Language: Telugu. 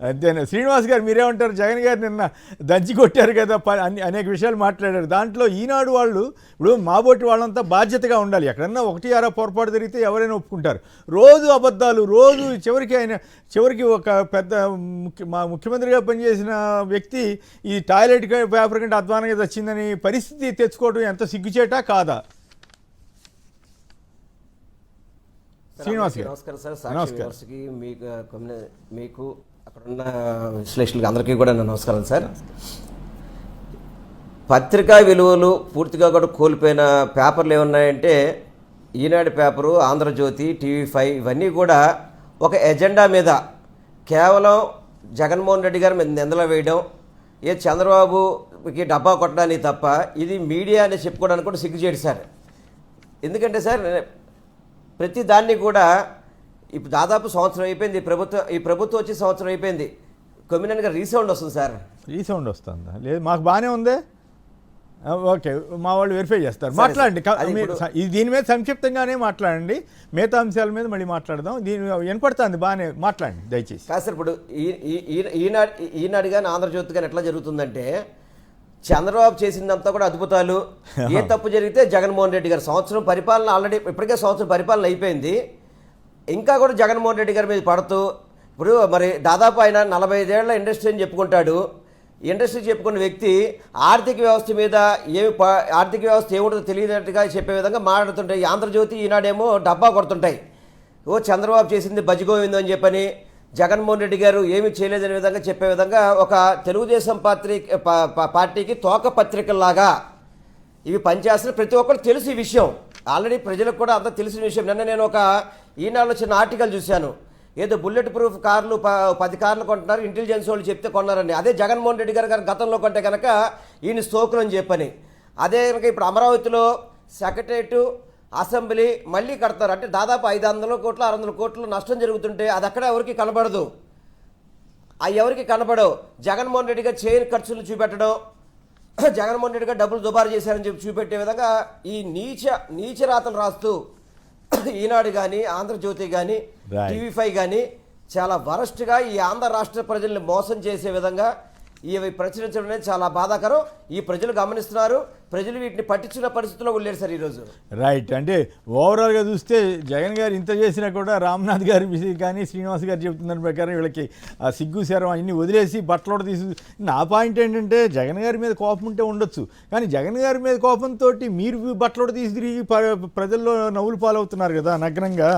అంతేనా శ్రీనివాస్ గారు మీరేమంటారు? జగన్ గారు నిన్న దంచి కొట్టారు కదా, అనేక విషయాలు మాట్లాడారు. దాంట్లో ఈనాడు వాళ్ళు ఇప్పుడు మాబోటి వాళ్ళంతా బాధ్యతగా ఉండాలి. ఎక్కడన్నా ఒకటి అరా పొరపాటు జరిగితే ఎవరైనా ఒప్పుకుంటారు. రోజు అబద్ధాలు, రోజు చివరికి ఒక పెద్ద మా ముఖ్యమంత్రిగా పనిచేసిన వ్యక్తి ఈ టాయిలెట్ పేపర్ కంటే అధ్వానంగా వచ్చిందని పరిస్థితి తెచ్చుకోవడం ఎంత సిగ్గుచేటా కాదా? శ్రీనివాస్ గారు నమస్కారం సార్. సాక్షి మీకు అక్కడున్న విశ్లేషకులకి అందరికీ కూడా నమస్కారం సార్. పత్రికా విలువలు పూర్తిగా కూడా కోల్పోయిన పేపర్లు ఏమున్నాయంటే ఈనాడు పేపరు, ఆంధ్రజ్యోతి, టీవీ5 ఇవన్నీ కూడా ఒక ఎజెండా మీద కేవలం జగన్మోహన్ రెడ్డి గారి మీద నిందలు వేయడం, చంద్రబాబుకి డబ్బా కొట్టడానికి తప్ప ఇది మీడియా అని చెప్పుకోవడానికి కూడా సిగ్గుచేటు సార్. ఎందుకంటే సార్ ప్రతి దాన్ని కూడా ఇప్పుడు దాదాపు సంవత్సరం అయిపోయింది ఈ ప్రభుత్వం వచ్చి సంవత్సరం అయిపోయింది. కొమ్మినేని రీసౌండ్ వస్తుంది సార్. రీసౌండ్ వస్తుందా? లేదు, మాకు బాగానే ఉందే. ఓకే, మా వాళ్ళు వెరిఫై చేస్తారు. మాట్లాడండి, దీని మీద సంక్షిప్తంగానే మాట్లాడండి. మిగతా అంశాల మీద మళ్ళీ మాట్లాడదాం. దీని వినపడుతుంది, బాగానే మాట్లాడండి దయచేసి. కాదు సార్, ఇప్పుడు ఈనాడు కానీ ఆంధ్రజ్యోతి కానీ ఎట్లా జరుగుతుందంటే చంద్రబాబు చేసిందంతా కూడా అద్భుతాలు. ఏ తప్పు జరిగితే జగన్మోహన్ రెడ్డి గారు సంవత్సరం పరిపాలన ఆల్రెడీ ఇప్పటికే సంవత్సరం పరిపాలన అయిపోయింది, ఇంకా కూడా జగన్మోహన్ రెడ్డి గారి మీద పడుతూ ఇప్పుడు మరి దాదాపు ఆయన 45 ఏళ్ల ఇండస్ట్రీ అని చెప్పుకుంటాడు. ఇండస్ట్రీ చెప్పుకున్న వ్యక్తి ఆర్థిక వ్యవస్థ మీద ఆర్థిక వ్యవస్థ ఏముంటుందో తెలియనట్టుగా చెప్పే విధంగా మాట్లాడుతుంటాయి. ఆంధ్రజ్యోతి ఈనాడేమో డబ్బా కొడుతుంటాయి. చంద్రబాబు చేసింది బజిగోవిందో అని చెప్పని, జగన్మోహన్ రెడ్డి గారు ఏమీ చేయలేదనే విధంగా చెప్పే విధంగా ఒక తెలుగుదేశం పార్టీకి తోక పత్రికల్లాగా ఇవి పనిచేస్తున్న ప్రతి ఒక్కరు తెలుసు ఈ విషయం. ఆల్రెడీ ప్రజలకు కూడా అంతా తెలిసిన విషయం. నిన్న నేను ఒక ఈనాడులో చిన్న ఆర్టికల్ చూశాను. ఏదో బుల్లెట్ ప్రూఫ్ కార్లు 10 కార్లు కొంటున్నారు, ఇంటెలిజెన్స్ వాళ్ళు చెప్తే కొన్నారండి. అదే జగన్మోహన్ రెడ్డి గారు గతంలో కొంటే కనుక ఈయన స్తోకులు అని చెప్పని. అదే కనుక ఇప్పుడు అమరావతిలో సెక్రటరేటు, అసెంబ్లీ మళ్ళీ కడతారు. అంటే దాదాపు 500 కోట్లు 600 కోట్లు నష్టం జరుగుతుంటే అది అక్కడ ఎవరికి కనబడదు. అవి ఎవరికి కనబడవు. జగన్మోహన్ రెడ్డి గారు చేయని ఖర్చులు చూపెట్టడం, జగన్మోహన్ రెడ్డి గారు డబ్బులు దుబారా చేశారని చెప్పి చూపెట్టే విధంగా ఈ నీచ రాతలు రాస్తూ ఈనాడు కానీ ఆంధ్రజ్యోతి కానీ టీవీ5 కానీ చాలా వరస్ట్గా ఈ ఆంధ్ర రాష్ట్ర ప్రజల్ని మోసం చేసే విధంగా ఇవి ప్రచురించడం అనేది చాలా బాధాకరం. ఈ ప్రజలు గమనిస్తున్నారు. ప్రజలు వీటిని పట్టించుకున్న పరిస్థితుల్లో ఉండలేరు సార్ ఈరోజు. రైట్. అంటే ఓవరాల్గా చూస్తే జగన్ గారు ఇంత చేసినా కూడా రామ్నాథ్ గారి కానీ శ్రీనివాస్ గారు చెబుతున్న ప్రకారం వీళ్ళకి ఆ సిగ్గు శరం అన్నీ వదిలేసి బట్టలోడ తీసి. నా పాయింట్ ఏంటంటే జగన్ గారి మీద కోపం ఉంటే ఉండొచ్చు, కానీ జగన్ గారి మీద కోపంతో మీరు బట్టలోడ తీసి తిరిగి ప్రజల్లో నవ్వులు పాలవుతున్నారు కదా నగ్నంగా.